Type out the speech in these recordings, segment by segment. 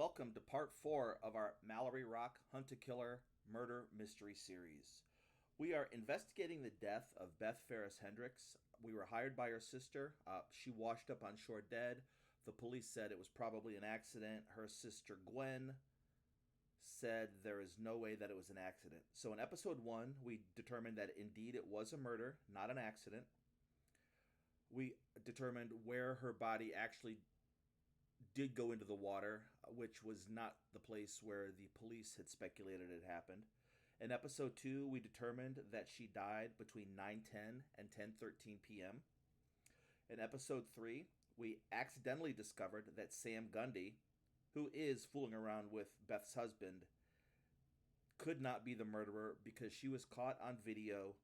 welcome to part 4 of our Mallory Rock Hunt a Killer Murder Mystery Series. We are investigating the death of Beth Ferris-Hendricks. We were hired by her sister. She washed up on shore dead. The police said it was probably an accident. Her sister Gwen said there is no way that it was an accident. So in episode 1, we determined that indeed it was a murder, not an accident. We determined where her body actually did go into the water, which was not the place where the police had speculated it happened. In episode 2, we determined that she died between 9:10 and 10:13 p.m. In episode 3, we accidentally discovered that Sam Gundy, who is fooling around with Beth's husband, could not be the murderer because she was caught on video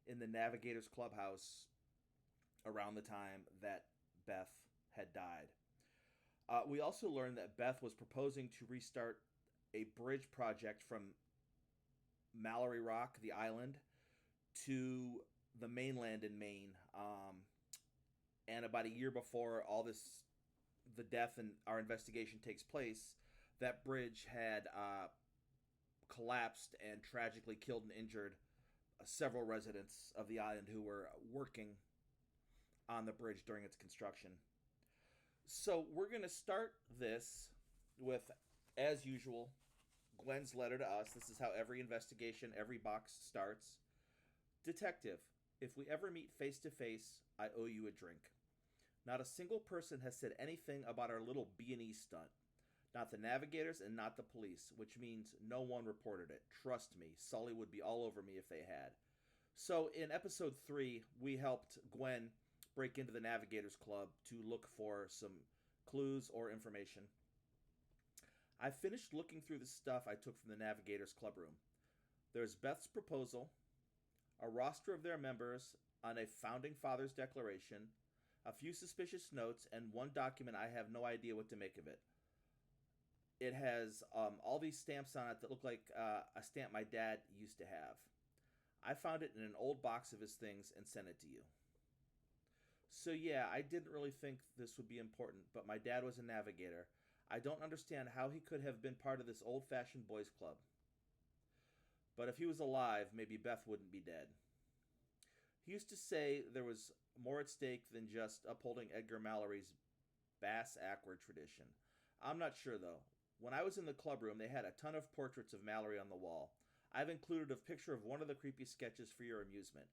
in the Navigators clubhouse around the time that Beth had died. We also learned that Beth was proposing to restart a bridge project from Mallory Rock, the island, to the mainland in Maine. And about a year before the death and our investigation takes place, that bridge had collapsed and tragically killed and injured several residents of the island who were working on the bridge during its construction. So we're going to start this with, as usual, Gwen's letter to us. This is how every investigation, every box starts. Detective, if we ever meet face to face, I owe you a drink. Not a single person has said anything about our little B&E stunt. Not the Navigators and not the police, which means no one reported it. Trust me, Sully would be all over me if they had. So in episode 3, we helped Gwen break into the Navigators Club to look for some clues or information. I finished looking through the stuff I took from the Navigators Club room. There's Beth's proposal, a roster of their members on a Founding Fathers Declaration, a few suspicious notes, and one document I have no idea what to make of it. It has all these stamps on it that look like a stamp my dad used to have. I found it in an old box of his things and sent it to you. So yeah, I didn't really think this would be important, but my dad was a navigator. I don't understand how he could have been part of this old-fashioned boys' club. But if he was alive, maybe Beth wouldn't be dead. He used to say there was more at stake than just upholding Edgar Mallory's Bass Ackward tradition. I'm not sure, though. When I was in the club room, they had a ton of portraits of Mallory on the wall. I've included a picture of one of the creepy sketches for your amusement.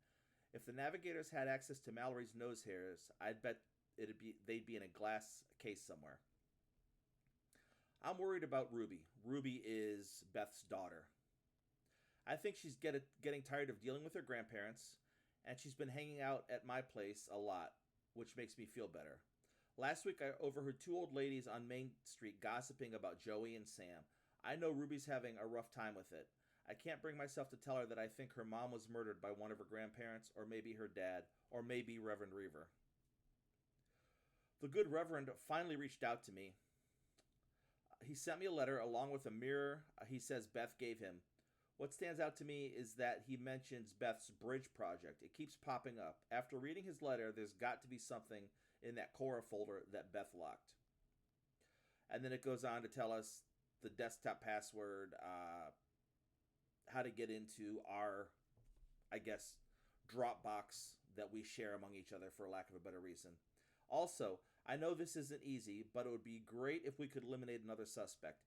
If the Navigators had access to Mallory's nose hairs, I'd bet they'd be in a glass case somewhere. I'm worried about Ruby. Ruby is Beth's daughter. I think she's getting tired of dealing with her grandparents, and she's been hanging out at my place a lot, which makes me feel better. Last week I overheard two old ladies on Main Street gossiping about Joey and Sam. I know Ruby's having a rough time with it. I can't bring myself to tell her that I think her mom was murdered by one of her grandparents, or maybe her dad, or maybe Reverend Reaver. The good Reverend finally reached out to me. He sent me a letter along with a mirror he says Beth gave him. What stands out to me is that he mentions Beth's bridge project. It keeps popping up. After reading his letter, there's got to be something in that Cora folder that Beth locked. And then it goes on to tell us the desktop password, how to get into our, I guess, Dropbox that we share among each other, for lack of a better reason. Also, I know this isn't easy, but it would be great if we could eliminate another suspect.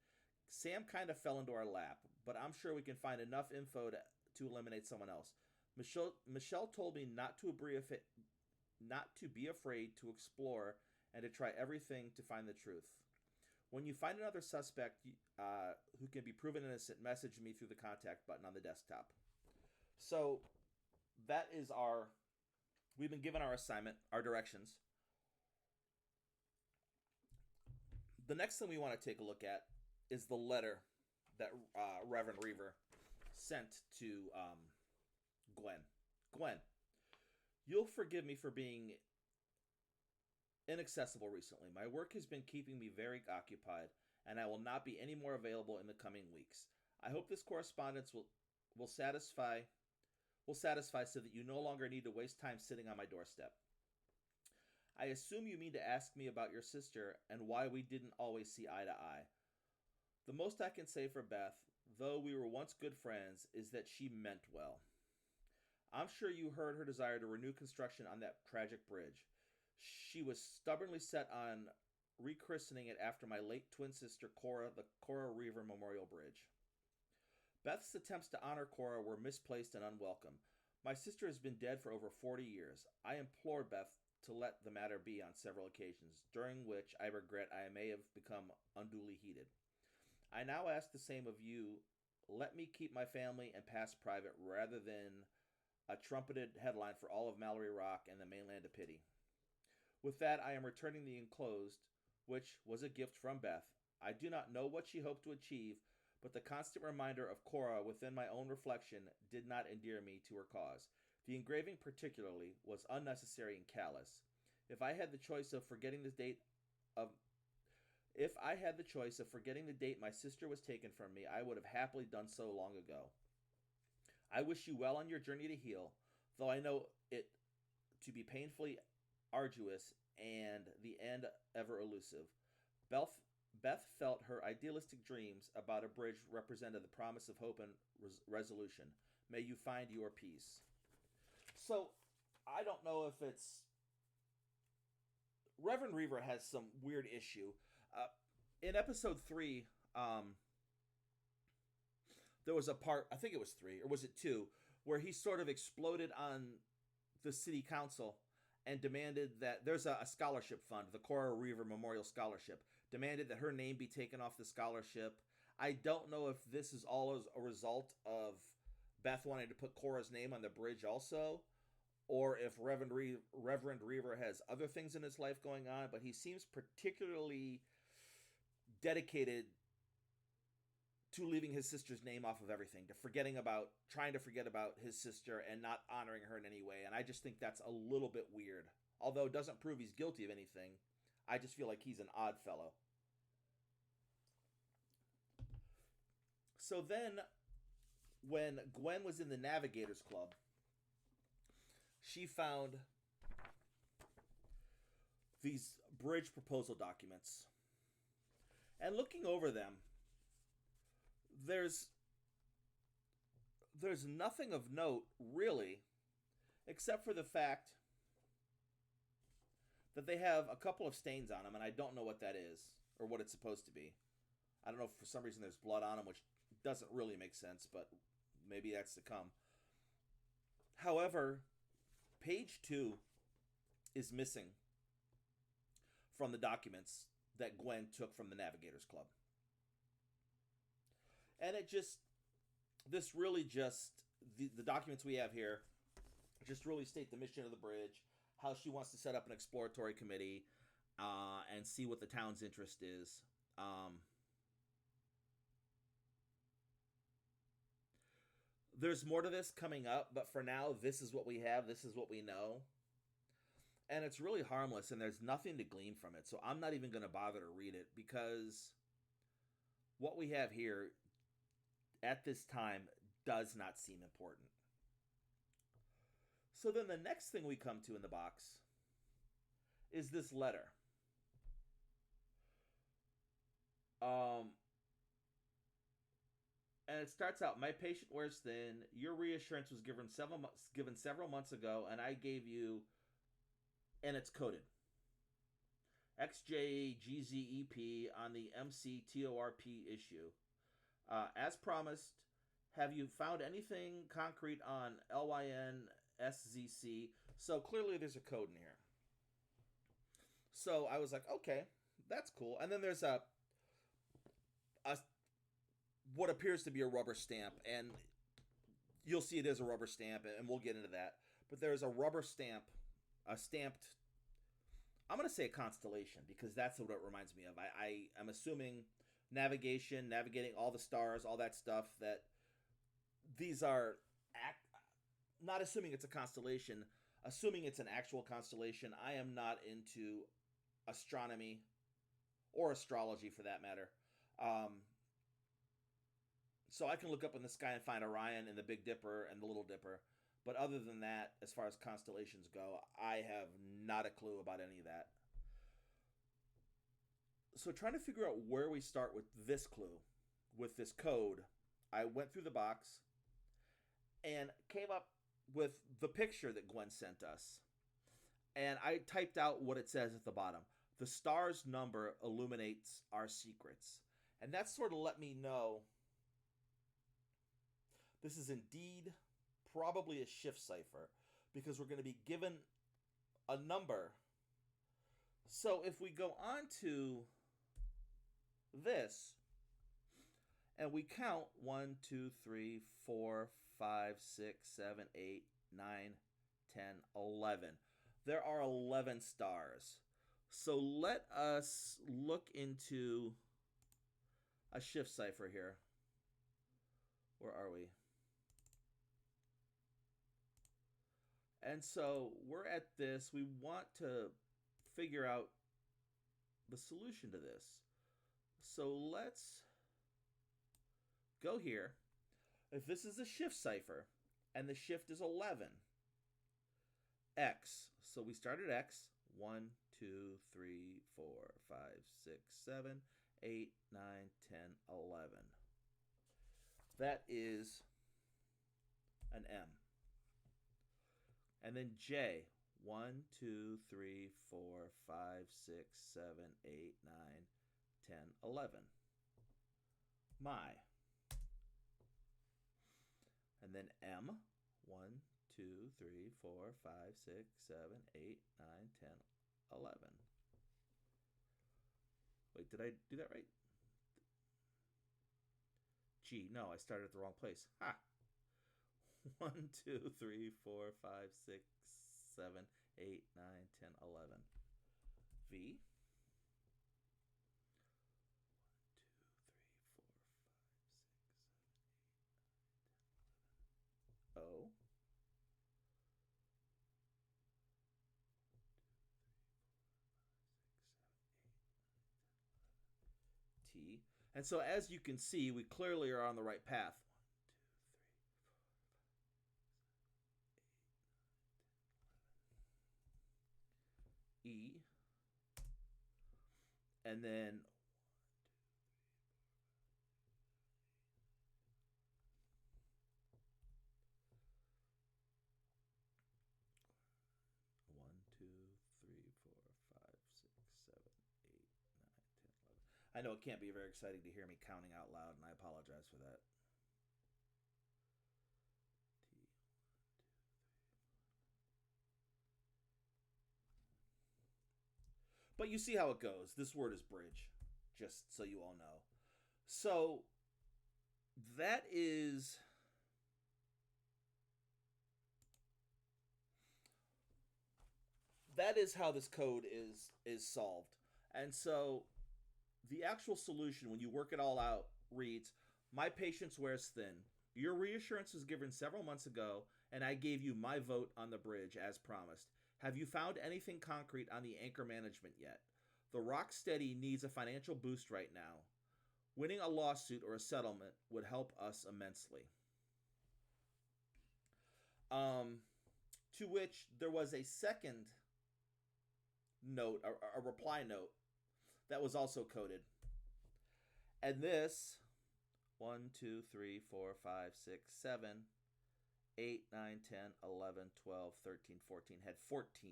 Sam kind of fell into our lap, but I'm sure we can find enough info to eliminate someone else. Michelle told me not to be afraid to explore and to try everything to find the truth. When you find another suspect who can be proven innocent, message me through the contact button on the desktop. So that is we've been given our assignment, our directions. The next thing we want to take a look at is the letter that Reverend Reaver sent to Gwen. Gwen, you'll forgive me for being inaccessible recently. My work has been keeping me very occupied, and I will not be any more available in the coming weeks. I hope this correspondence will satisfy so that you no longer need to waste time sitting on my doorstep. I assume you mean to ask me about your sister and why we didn't always see eye to eye. The most I can say for Beth, though we were once good friends, is that she meant well. I'm sure you heard her desire to renew construction on that tragic bridge. She was stubbornly set on rechristening it after my late twin sister Cora, the Cora Reaver Memorial Bridge. Beth's attempts to honor Cora were misplaced and unwelcome. My sister has been dead for over 40 years. I implored Beth to let the matter be on several occasions, during which I regret I may have become unduly heated. I now ask the same of you. Let me keep my family and past private rather than a trumpeted headline for all of Mallory Rock and the mainland to pity. With that, I am returning the enclosed, which was a gift from Beth. I do not know what she hoped to achieve, but the constant reminder of Cora within my own reflection did not endear me to her cause. The engraving particularly was unnecessary and callous. If I had the choice of forgetting the date my sister was taken from me, I would have happily done so long ago. I wish you well on your journey to heal, though I know it to be painfully arduous and the end ever elusive. Beth felt her idealistic dreams about a bridge represented the promise of hope and resolution. May you find your peace. So, I don't know if it's... Reverend Reaver has some weird issue. In episode 3, there was a part, I think it was 3, or was it 2, where he sort of exploded on the city council and demanded that there's a scholarship fund, the Cora Reaver Memorial Scholarship, demanded that her name be taken off the scholarship. I don't know if this is all as a result of Beth wanting to put Cora's name on the bridge also, or if Reverend Reaver has other things in his life going on, but he seems particularly dedicated to leaving his sister's name off of everything, trying to forget about his sister and not honoring her in any way. And I just think that's a little bit weird. Although it doesn't prove he's guilty of anything, I just feel like he's an odd fellow. So then, when Gwen was in the Navigators Club, she found these bridge proposal documents. And looking over them, there's nothing of note, really, except for the fact that they have a couple of stains on them, and I don't know what that is, or what it's supposed to be. I don't know if for some reason there's blood on them, which doesn't really make sense, but maybe that's to come. However, page 2 is missing from the documents that Gwen took from the Navigators Club. And the documents we have here just really state the mission of the bridge, how she wants to set up an exploratory committee, and see what the town's interest is. There's more to this coming up, but for now, this is what we have, this is what we know. And it's really harmless, and there's nothing to glean from it, so I'm not even going to bother to read it, because what we have here at this time does not seem important. So then the next thing we come to in the box is this letter. And it starts out, my patient wears thin. Your reassurance was given several months ago, and I gave you, and it's coded. XJGZEP on the MCTORP issue. As promised, have you found anything concrete on LYNSZC? So clearly there's a code in here. So I was like, okay, that's cool. And then there's a what appears to be a rubber stamp, and you'll see it as a rubber stamp, and we'll get into that. But there's a rubber stamp, a stamped, I'm going to say a constellation, because that's what it reminds me of. I'm assuming navigating all the stars, all that stuff, that these are, not assuming it's a constellation, assuming it's an actual constellation. I am not into astronomy, or astrology for that matter. So I can look up in the sky and find Orion and the Big Dipper and the Little Dipper. But other than that, as far as constellations go, I have not a clue about any of that. So trying to figure out where we start with this clue. with this code, I went through the box and came up with the picture that Gwen sent us. And I typed out what it says at the bottom. The star's number illuminates our secrets. And that sort of let me know this is indeed probably a shift cipher, because we're going to be given a number. So if we go on to this and we count 1, 2, 3, 4, 5, 6, 7, 8, 9, 10, 11. There are 11 stars. So let us look into a shift cipher here. Where are we? And so we're at this. We want to figure out the solution to this. So let's go here. If this is a shift cipher and the shift is 11, X. So we start at X. 1, 2, 3, 4, 5, 6, 7, 8, 9, 10, 11. That is an M. And then J. 1, 2, 3, 4, 5, 6, 7, 8, 9, 10, 11. My. And then M. 1, 2, 3, 4, 5, 6, 7, 8, 9, 10, 11. Wait, did I do that right? G. No, I started at the wrong place. Ha! 1, 2, 3, 4, 5, 6, 7, 8, 9, 10, 11. V. 1, 2, 3, 4, 5, 6, 7, 8, 9, 10, 11. O. T. And so as you can see, we clearly are on the right path. 1, 2, 3, 4, 5, 6, 7, 8, 9, 10, 11. E. And then 1, 2, 3, 4, 5, 6, 7, 8, 9, 10, 11. I know it can't be very exciting to hear me counting out loud, and I apologize for that. But you see how it goes. This word is bridge, just so you all know. So that is how this code is solved. And so the actual solution, when you work it all out, reads, my patience wears thin. Your reassurance was given several months ago, and I gave you my vote on the bridge as promised. Have you found anything concrete on the anchor management yet? The Rocksteady needs a financial boost right now. Winning a lawsuit or a settlement would help us immensely. To which there was a second note, a reply note, that was also coded. And this, 1, 2, 3, 4, 5, 6, 7, 8, 9, 10, 11, 12, 13, 14, had 14.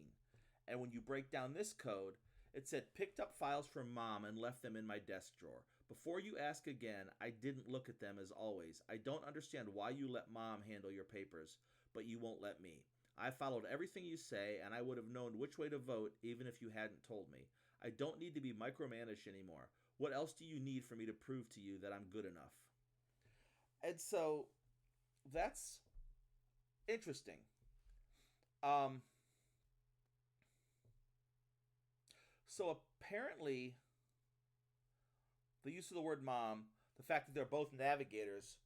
And when you break down this code, it said, picked up files from Mom and left them in my desk drawer. Before you ask again, I didn't look at them as always. I don't understand why you let Mom handle your papers, but you won't let me. I followed everything you say, and I would have known which way to vote even if you hadn't told me. I don't need to be micromanaged anymore. What else do you need for me to prove to you that I'm good enough? And so that's interesting. So apparently, the use of the word mom, the fact that they're both navigators,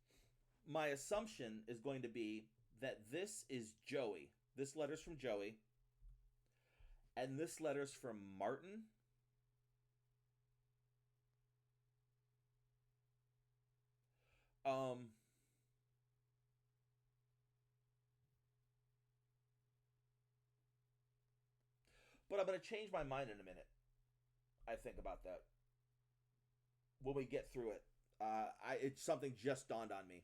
my assumption is going to be that this is Joey. This letter's from Joey. And this letter's from Martin. But I'm going to change my mind in a minute. I think about that when we get through it. It's something just dawned on me.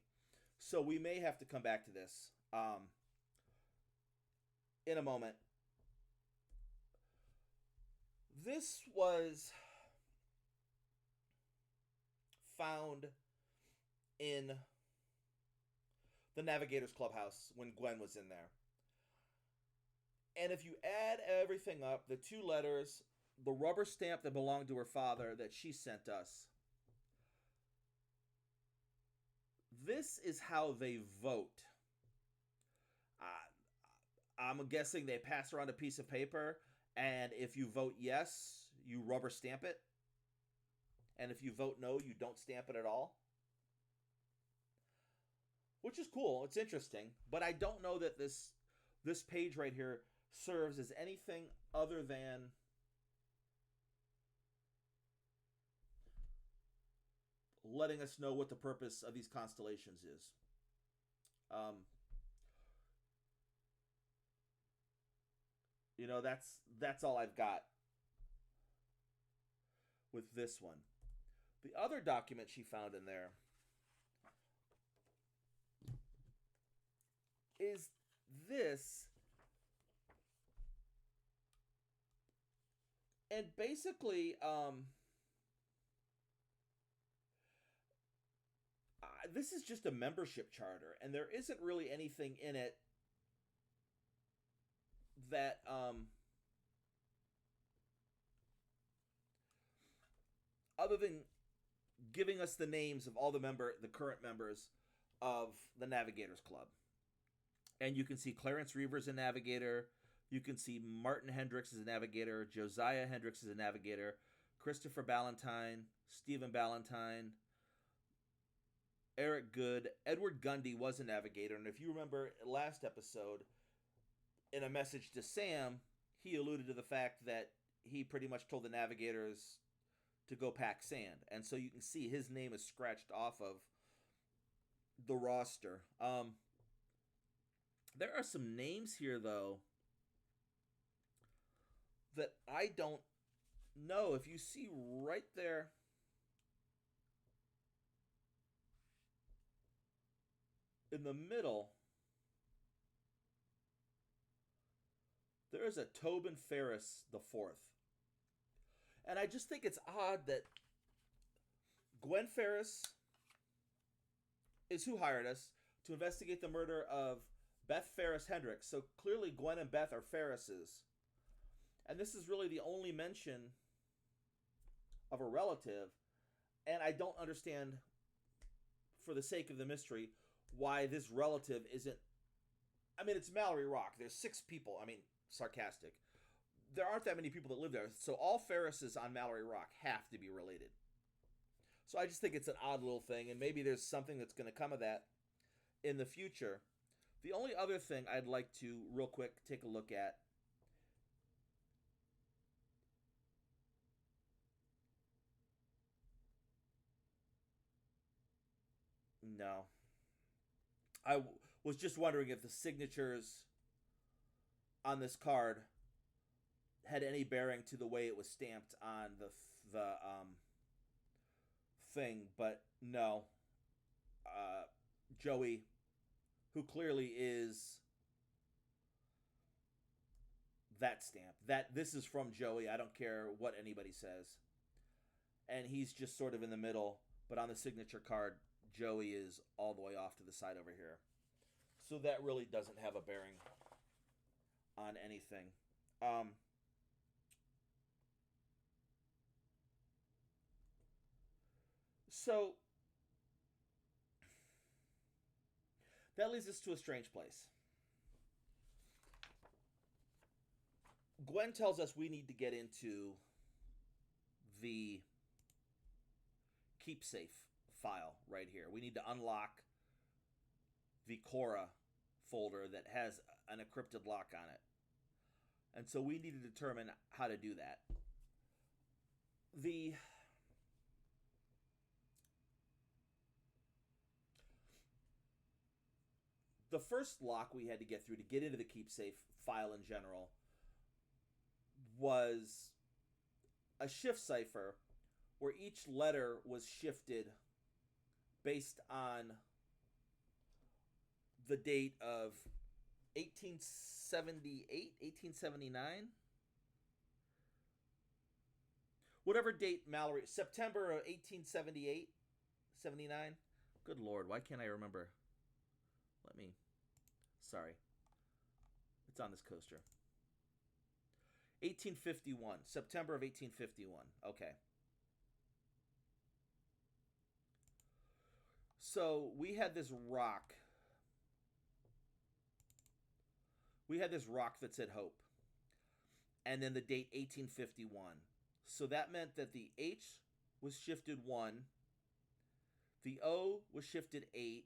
So we may have to come back to this in a moment. This was found in the Navigators Clubhouse when Gwen was in there. And if you add everything up, the 2 letters, the rubber stamp that belonged to her father that she sent us, this is how they vote. I'm guessing they pass around a piece of paper, and if you vote yes, you rubber stamp it. And if you vote no, you don't stamp it at all. Which is cool. It's interesting. But I don't know that this page right here serves as anything other than letting us know what the purpose of these constellations is. That's all I've got with this one. The other document she found in there is this. And basically, this is just a membership charter, and there isn't really anything in it that other than giving us the names of all the current members of the Navigators Club. And you can see Clarence Reaver is a Navigator. You can see Martin Hendricks is a Navigator. Josiah Hendricks is a Navigator. Christopher Ballantyne. Stephen Ballantyne. Eric Good. Edward Gundy was a Navigator. And if you remember last episode, in a message to Sam, he alluded to the fact that he pretty much told the Navigators to go pack sand. And so you can see his name is scratched off of the roster. There are some names here, though, that I don't know. If you see right there, in the middle, there is a Tobin Ferris the Fourth. And I just think it's odd that Gwen Ferris is who hired us to investigate the murder of Beth Ferris-Hendricks. So clearly Gwen and Beth are Ferrises. And this is really the only mention of a relative. And I don't understand, for the sake of the mystery, why this relative isn't... I mean, it's Mallory Rock. There's 6 people. I mean, sarcastic. There aren't that many people that live there. So all Ferrises on Mallory Rock have to be related. So I just think it's an odd little thing. And maybe there's something that's going to come of that in the future. The only other thing I'd like to, real quick, take a look at no. I was just wondering if the signatures on this card had any bearing to the way it was stamped on the thing, but no. Joey, who clearly is that stamp. This is from Joey. I don't care what anybody says. And he's just sort of in the middle, but on the signature card, Joey is all the way off to the side over here. So that really doesn't have a bearing on anything. So that leads us to a strange place. Gwen tells us we need to get into the keep safe file right here. We need to unlock the Cora folder that has an encrypted lock on it. And so we need to determine how to do that. The first lock we had to get through to get into the keep safe file in general was a shift cipher where each letter was shifted based on the date of 1878, 1879. Whatever date Mallory, September of 1878, 79. Good Lord, why can't I remember? Sorry. It's on this coaster. 1851, September of 1851. Okay. So we had this rock. That said Hope. And then the date 1851. So that meant that the H was shifted 1, the O was shifted 8,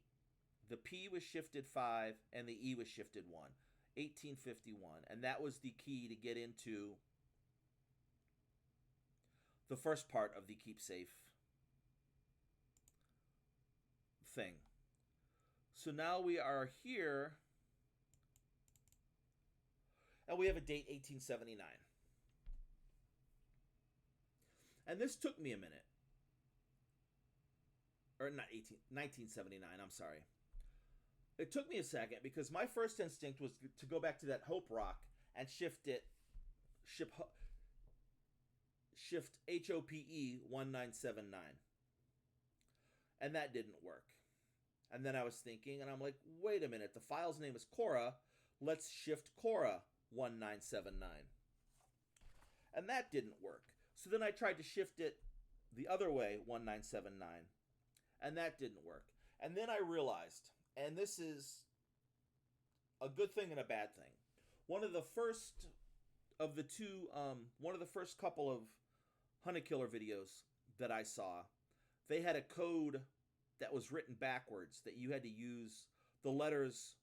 the P was shifted 5, and the E was shifted 1. 1851. And that was the key to get into the first part of the Keep Safe thing. So now we are here, and we have a date 1879. And this took me a minute. Or not 1979, I'm sorry. It took me a second because my first instinct was to go back to that Hope Rock and shift HOPE 1979. And that didn't work. And then I was thinking, and I'm like, wait a minute, the file's name is Cora. Let's shift Cora 1979. And that didn't work. So then I tried to shift it the other way, 1979. And that didn't work. And then I realized, and this is a good thing and a bad thing. One of the first couple of Honey Killer videos that I saw, they had a code that was written backwards, that you had to use. The letters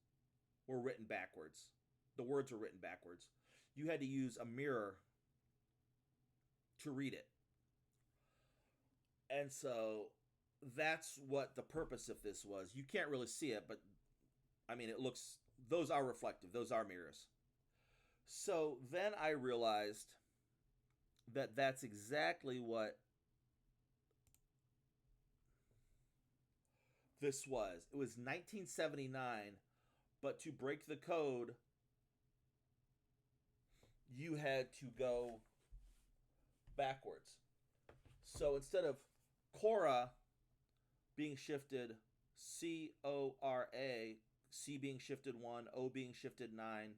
were written backwards. The words were written backwards. You had to use a mirror to read it. And so that's what the purpose of this was. You can't really see it, but I mean, those are reflective. Those are mirrors. So then I realized that that's exactly what this was. It was 1979, but to break the code, you had to go backwards. So instead of Cora being shifted C-O-R-A, C being shifted 1, O being shifted 9,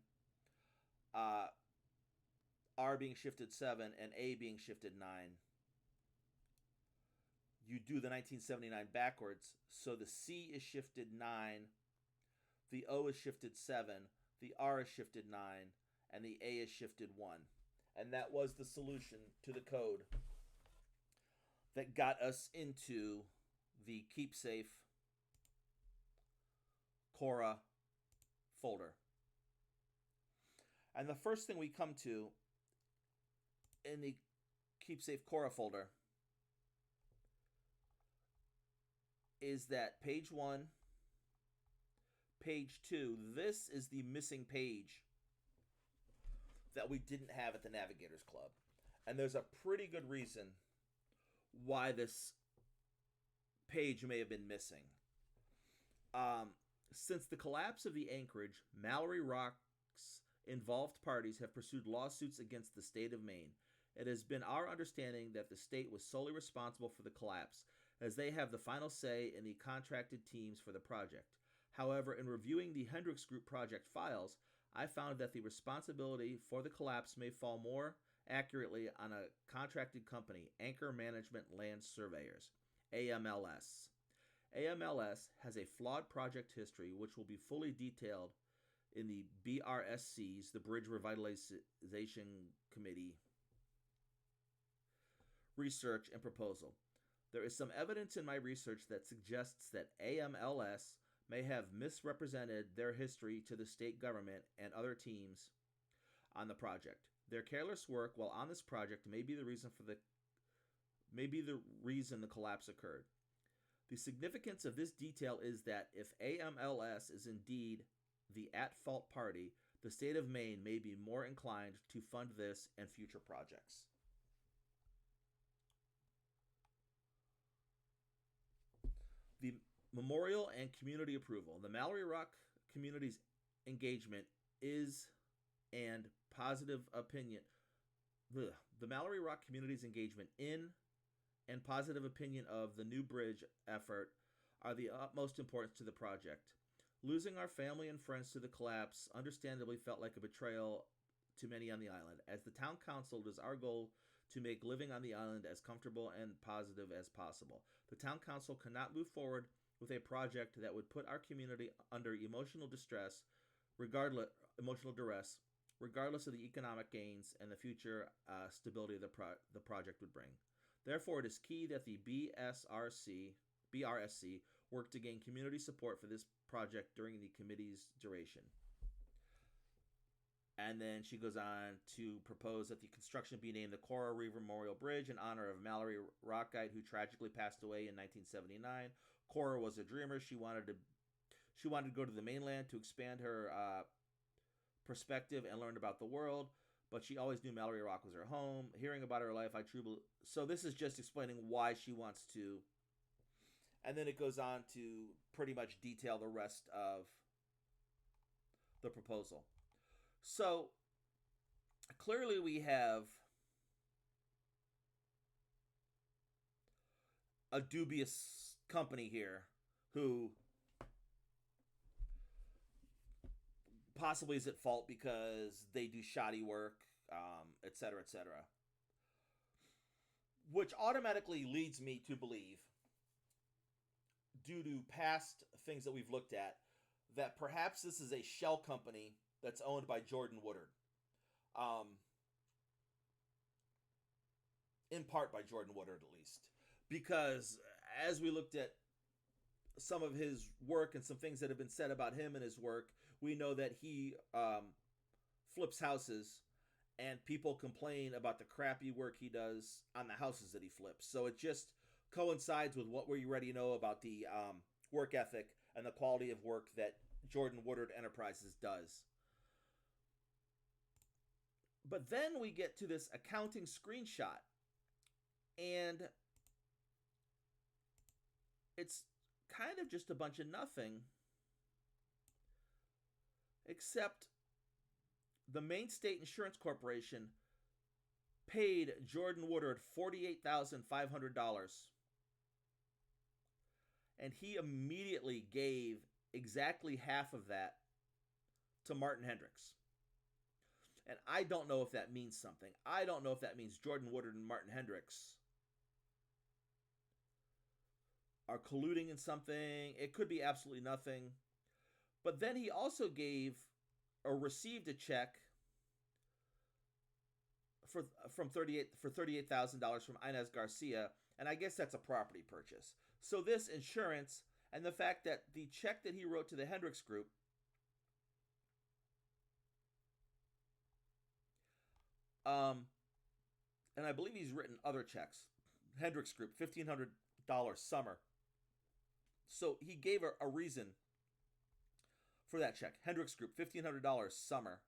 R being shifted 7, and A being shifted 9, you do the 1979 backwards. So the C is shifted 9, the O is shifted 7, the R is shifted 9, and the A is shifted 1. And that was the solution to the code that got us into the Keep Safe Cora folder. And the first thing we come to in the Keep Safe Cora folder is that page 1, page 2. This is the missing page that we didn't have at the Navigators Club. And there's a pretty good reason why this page may have been missing. Since the collapse of the anchorage, Mallory Rock's involved parties have pursued lawsuits against the state of Maine. It has been our understanding that the state was solely responsible for the collapse, as they have the final say in the contracted teams for the project. However, in reviewing the Hendricks Group project files, I found that the responsibility for the collapse may fall more accurately on a contracted company, Anchor Management Land Surveyors, AMLS. AMLS has a flawed project history which will be fully detailed in the BRSC's, the Bridge Revitalization Committee, research and proposal. There is some evidence in my research that suggests that AMLS may have misrepresented their history to the state government and other teams on the project. Their careless work while on this project may be the reason the collapse occurred. The significance of this detail is that if AMLS is indeed the at-fault party, the state of Maine may be more inclined to fund this and future projects. Memorial and community approval. The Mallory Rock community's engagement is and positive opinion. The Mallory Rock community's engagement in and positive opinion of the new bridge effort are the utmost importance to the project. Losing our family and friends to the collapse understandably felt like a betrayal to many on the island. As the town council, it is our goal to make living on the island as comfortable and positive as possible. The town council cannot move forward with a project that would put our community under emotional duress, regardless of the economic gains and the future stability the project would bring. Therefore, it is key that the BRSC work to gain community support for this project during the committee's duration. And then she goes on to propose that the construction be named the Cora Reaver Memorial Bridge in honor of Mallory Rock, who tragically passed away in 1979. Cora was a dreamer. She wanted to go to the mainland to expand her perspective and learn about the world, but she always knew Mallory Rock was her home. Hearing about her life, I truly... So this is just explaining why she wants to... And then it goes on to pretty much detail the rest of the proposal. So, clearly we have a dubious company here who possibly is at fault because they do shoddy work, etc., etc. Which automatically leads me to believe, due to past things that we've looked at, that perhaps this is a shell company that's owned by Jordan Woodard. In part by Jordan Woodard, at least. Because as we looked at some of his work and some things that have been said about him and his work, we know that he flips houses, and people complain about the crappy work he does on the houses that he flips. So it just coincides with what we already know about the work ethic and the quality of work that Jordan Woodard Enterprises does. But then we get to this accounting screenshot, and it's kind of just a bunch of nothing, except the Maine State Insurance Corporation paid Jordan Woodard $48,500, and he immediately gave exactly half of that to Martin Hendricks. And I don't know if that means something. I don't know if that means Jordan Woodard and Martin Hendricks are colluding in something. It could be absolutely nothing. But then he also gave or received a check for $38,000 from Inez Garcia, and I guess that's a property purchase. So this insurance and the fact that the check that he wrote to the Hendricks Group and I believe he's written other checks. Hendricks Group, $1,500 summer. So he gave a reason for that check. Hendricks Group, $1,500 summer.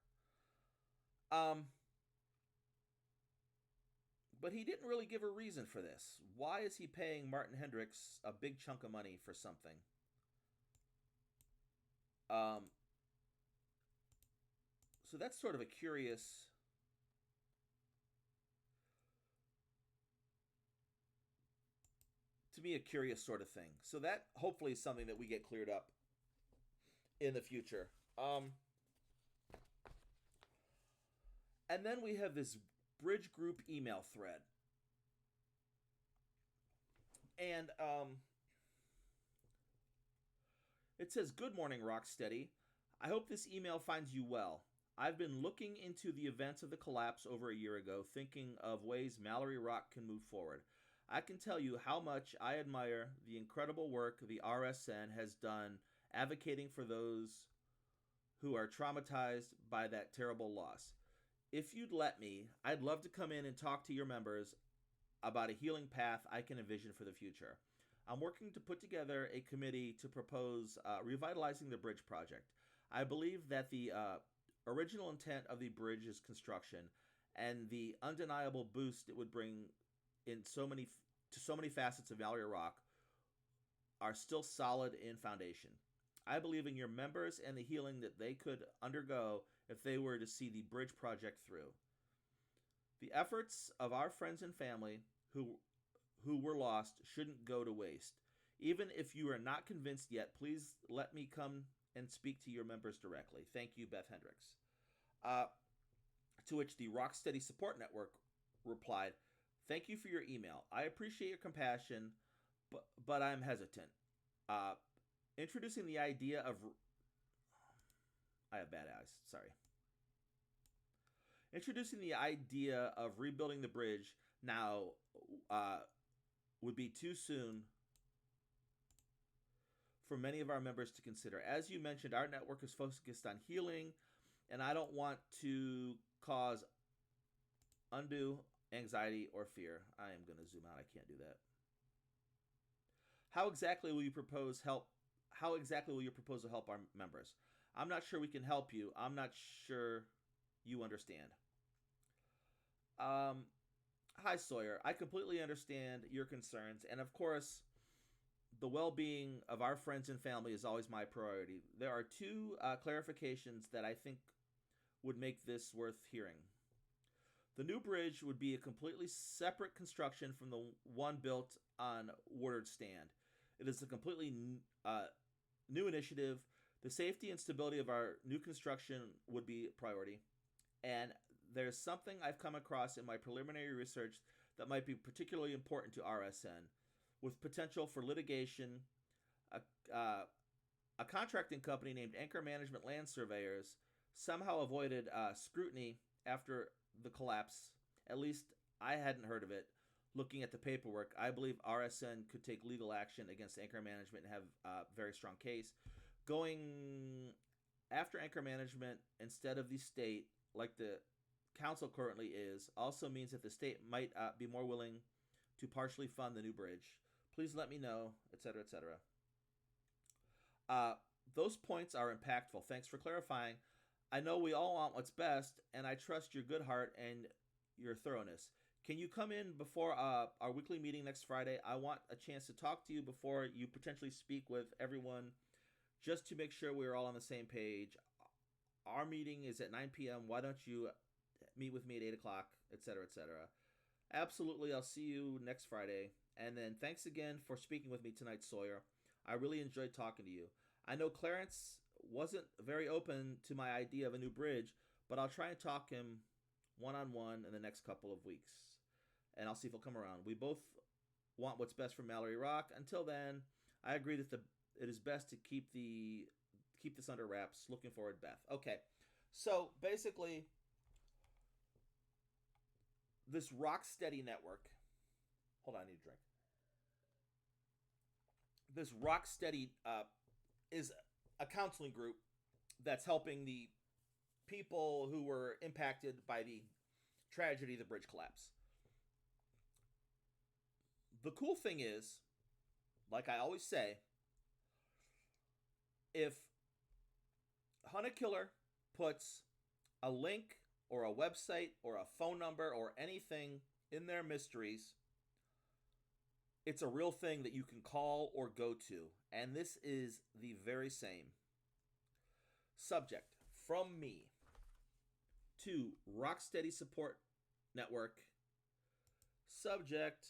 But he didn't really give a reason for this. Why is he paying Martin Hendricks a big chunk of money for something? So that's sort of a curious... to me, a curious sort of thing. So that hopefully is something that we get cleared up in the future. And then we have this Bridge Group email thread. And it says, "Good morning, Rocksteady. I hope this email finds you well. I've been looking into the events of the collapse over a year ago, thinking of ways Mallory Rock can move forward. I can tell you how much I admire the incredible work the RSN has done advocating for those who are traumatized by that terrible loss. If you'd let me, I'd love to come in and talk to your members about a healing path I can envision for the future. I'm working to put together a committee to propose revitalizing the bridge project. I believe that the original intent of the bridge's construction and the undeniable boost it would bring in so many facets of Mallory Rock are still solid in foundation. I believe in your members and the healing that they could undergo if they were to see the bridge project through. The efforts of our friends and family who were lost shouldn't go to waste. Even if you are not convinced yet, please let me come and speak to your members directly. Thank you, Beth Hendricks. To which the Rocksteady Support Network replied, thank you for your email. I appreciate your compassion, but I'm hesitant. Introducing the idea of... I have bad eyes, sorry. Introducing the idea of rebuilding the bridge now would be too soon for many of our members to consider. As you mentioned, our network is focused on healing, and I don't want to cause undue anxiety or fear. I am going to zoom out. I can't do that. How exactly will you propose to help our members? I'm not sure we can help you. I'm not sure you understand. Hi, Sawyer. I completely understand your concerns, and of course, the well-being of our friends and family is always my priority. There are two clarifications that I think would make this worth hearing. The new bridge would be a completely separate construction from the one built on Woodard Stand. It is a completely new initiative. The safety and stability of our new construction would be a priority. And there's something I've come across in my preliminary research that might be particularly important to RSN, with potential for litigation. A contracting company named Anchor Management Land Surveyors somehow avoided scrutiny after the collapse. At least I hadn't heard of it. Looking at the paperwork, I believe RSN could take legal action against Anchor Management and have a very strong case. Going after Anchor Management instead of the state, like the council currently is, also means that the state might be more willing to partially fund the new bridge. Please let me know, etc., etc. Those points are impactful. Thanks for clarifying. I know we all want what's best, and I trust your good heart and your thoroughness. Can you come in before our weekly meeting next Friday? I want a chance to talk to you before you potentially speak with everyone, just to make sure we're all on the same page. Our meeting is at 9 p.m. Why don't you meet with me at 8 o'clock, etc., etc. Absolutely, I'll see you next Friday. And then thanks again for speaking with me tonight, Sawyer. I really enjoyed talking to you. I know Clarence wasn't very open to my idea of a new bridge, but I'll try and talk him one-on-one in the next couple of weeks. And I'll see if he'll come around. We both want what's best for Mallory Rock. Until then, I agree that it is best to keep this under wraps. Looking forward, Beth. Okay, so basically, this Rocksteady network. Hold on, I need a drink. This Rocksteady is a counseling group that's helping the people who were impacted by the tragedy of the bridge collapse. The cool thing is, like I always say, if Hunter Killer puts a link or a website or a phone number or anything in their mysteries, it's a real thing that you can call or go to. And this is the very same. Subject, from me to Rocksteady Support Network. Subject,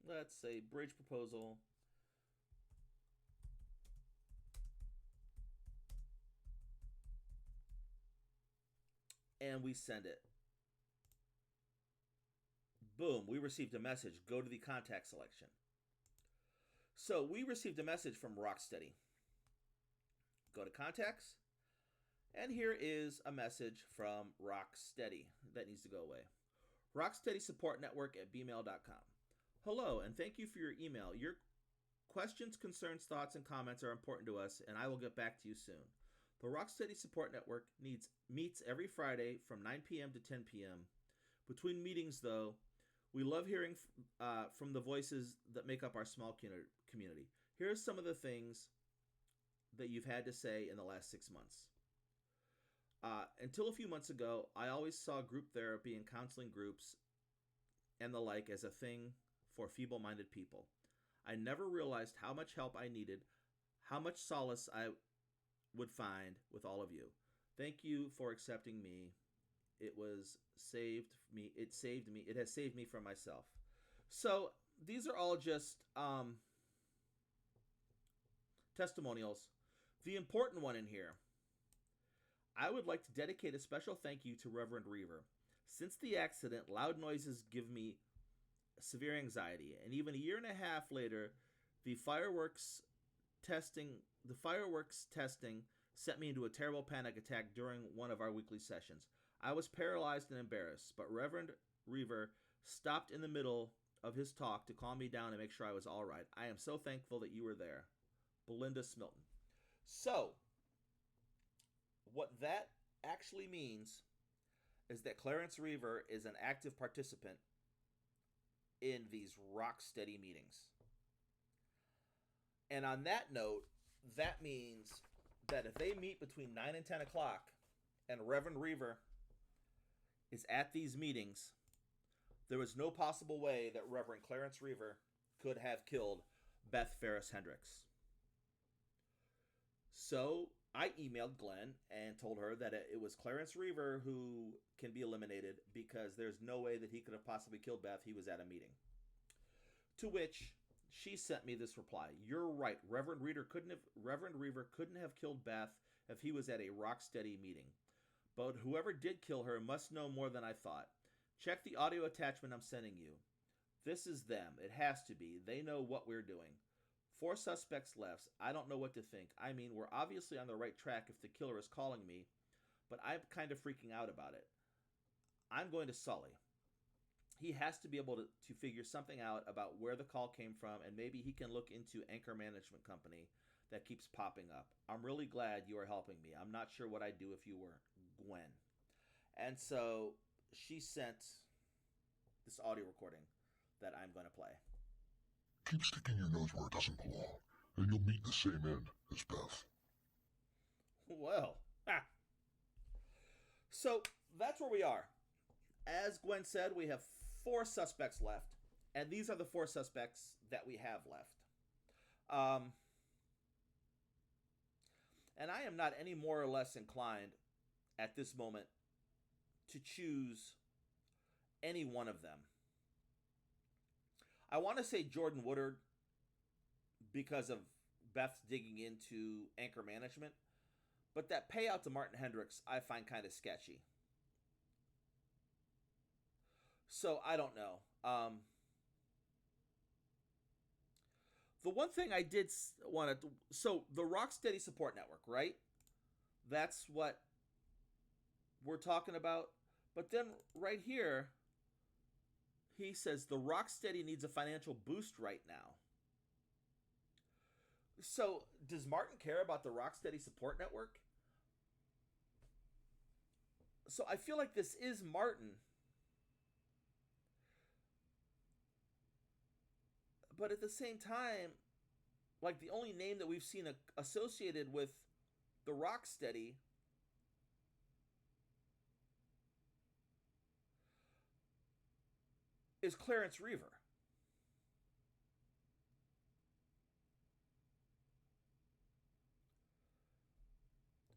let's say bridge proposal. And we send it. Boom, we received a message. Go to the contact selection. So we received a message from Rocksteady. Go to contacts. And here is a message from Rocksteady that needs to go away. Rocksteady Support Network at bmail.com. Hello, and thank you for your email. Your questions, concerns, thoughts, and comments are important to us, and I will get back to you soon. The Rocksteady Support Network meets every Friday from 9 p.m. to 10 p.m. Between meetings, though, we love hearing from the voices that make up our small community. Here are some of the things that you've had to say in the last 6 months. Until a few months ago, I always saw group therapy and counseling groups and the like as a thing for feeble-minded people. I never realized how much help I needed, how much solace I would find with all of you. Thank you for accepting me. It was saved me. It saved me. It has saved me from myself. So these are all just testimonials. The important one in here, I would like to dedicate a special thank you to Reverend Reaver. Since the accident, loud noises give me severe anxiety, and even a year and a half later, the fireworks testing sent me into a terrible panic attack during one of our weekly sessions. I was paralyzed and embarrassed, but Reverend Reaver stopped in the middle of his talk to calm me down and make sure I was all right. I am so thankful that you were there. Belinda Smilton. So, what that actually means is that Clarence Reaver is an active participant in these rock-steady meetings. And on that note, that means that if they meet between 9 and 10 o'clock and Reverend Reaver is at these meetings, there was no possible way that Reverend Clarence Reaver could have killed Beth Ferris-Hendricks. So I emailed Glenn and told her that it was Clarence Reaver who can be eliminated because there's no way that he could have possibly killed Beth. He was at a meeting. To which she sent me this reply. You're right. Reverend Reaver couldn't have killed Beth if he was at a rock-steady meeting. But whoever did kill her must know more than I thought. Check the audio attachment I'm sending you. This is them. It has to be. They know what we're doing. 4 suspects left. I don't know what to think. I mean, we're obviously on the right track if the killer is calling me, but I'm kind of freaking out about it. I'm going to Sully. He has to be able to figure something out about where the call came from, and maybe he can look into Anchor Management Company that keeps popping up. I'm really glad you are helping me. I'm not sure what I'd do if you weren't. Gwen. And so she sent this audio recording that I'm going to play. Keep sticking your nose where it doesn't belong, and you'll meet the same end as Beth. Well, So that's where we are. As Gwen said, we have 4 suspects left, and these are the 4 suspects that we have left. And I am not any more or less inclined at this moment to choose any one of them. I want to say Jordan Woodard because of Beth's digging into Anchor Management, but that payout to Martin Hendricks I find kind of sketchy. So I don't know. The one thing I did want to... So the Rocksteady Support Network, right? That's what we're talking about. But then right here, he says the Rocksteady needs a financial boost right now. So does Martin care about the Rocksteady Support Network? So I feel like this is Martin. But at the same time, like the only name that we've seen associated with the Rocksteady is Clarence Reaver.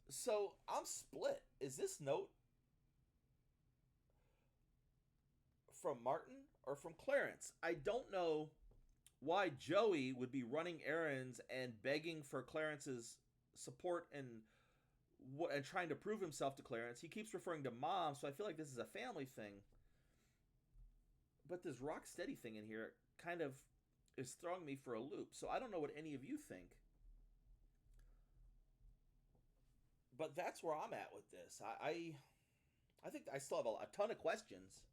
So I'm split. Is this note from Martin or from Clarence? I don't know why Joey would be running errands and begging for Clarence's support and trying to prove himself to Clarence. He keeps referring to Mom, so I feel like this is a family thing. But this Rocksteady thing in here kind of is throwing me for a loop. So I don't know what any of you think. But that's where I'm at with this. I think I still have a ton of questions.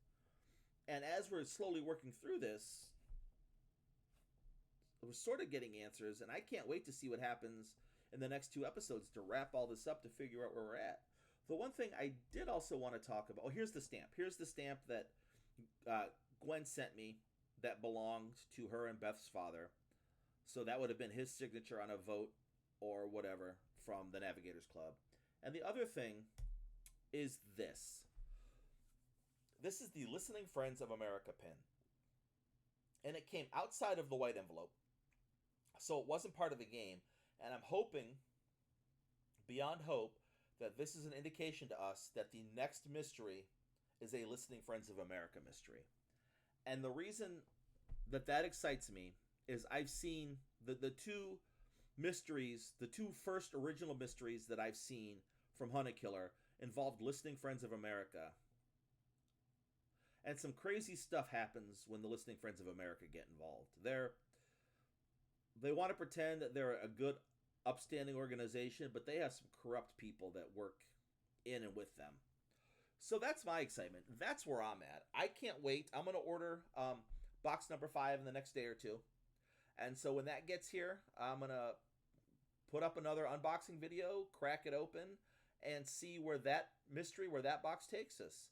And as we're slowly working through this, we're sort of getting answers, and I can't wait to see what happens in the next 2 episodes to wrap all this up to figure out where we're at. The one thing I did also want to talk about... Oh, here's the stamp. Here's the stamp that Gwen sent me that belonged to her and Beth's father. So that would have been his signature on a vote or whatever from the Navigators Club. And the other thing is this. This is the Listening Friends of America pin. And it came outside of the white envelope. So it wasn't part of the game. And I'm hoping, beyond hope, that this is an indication to us that the next mystery is a Listening Friends of America mystery. And the reason that excites me is I've seen the two mysteries, the two first original mysteries that I've seen from Hunted Killer involved Listening Friends of America. And some crazy stuff happens when the Listening Friends of America get involved. They want to pretend that they're a good, upstanding organization, but they have some corrupt people that work in and with them. So that's my excitement. That's where I'm at. I can't wait. I'm going to order box number 5 in the next day or two. And so when that gets here, I'm going to put up another unboxing video, crack it open, and see where that mystery, where that box takes us.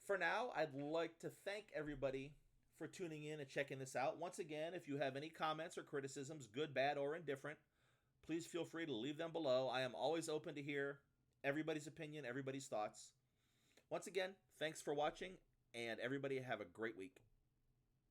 For now, I'd like to thank everybody for tuning in and checking this out. Once again, if you have any comments or criticisms, good, bad, or indifferent, please feel free to leave them below. I am always open to hear everybody's opinion, everybody's thoughts. Once again, thanks for watching, and everybody have a great week.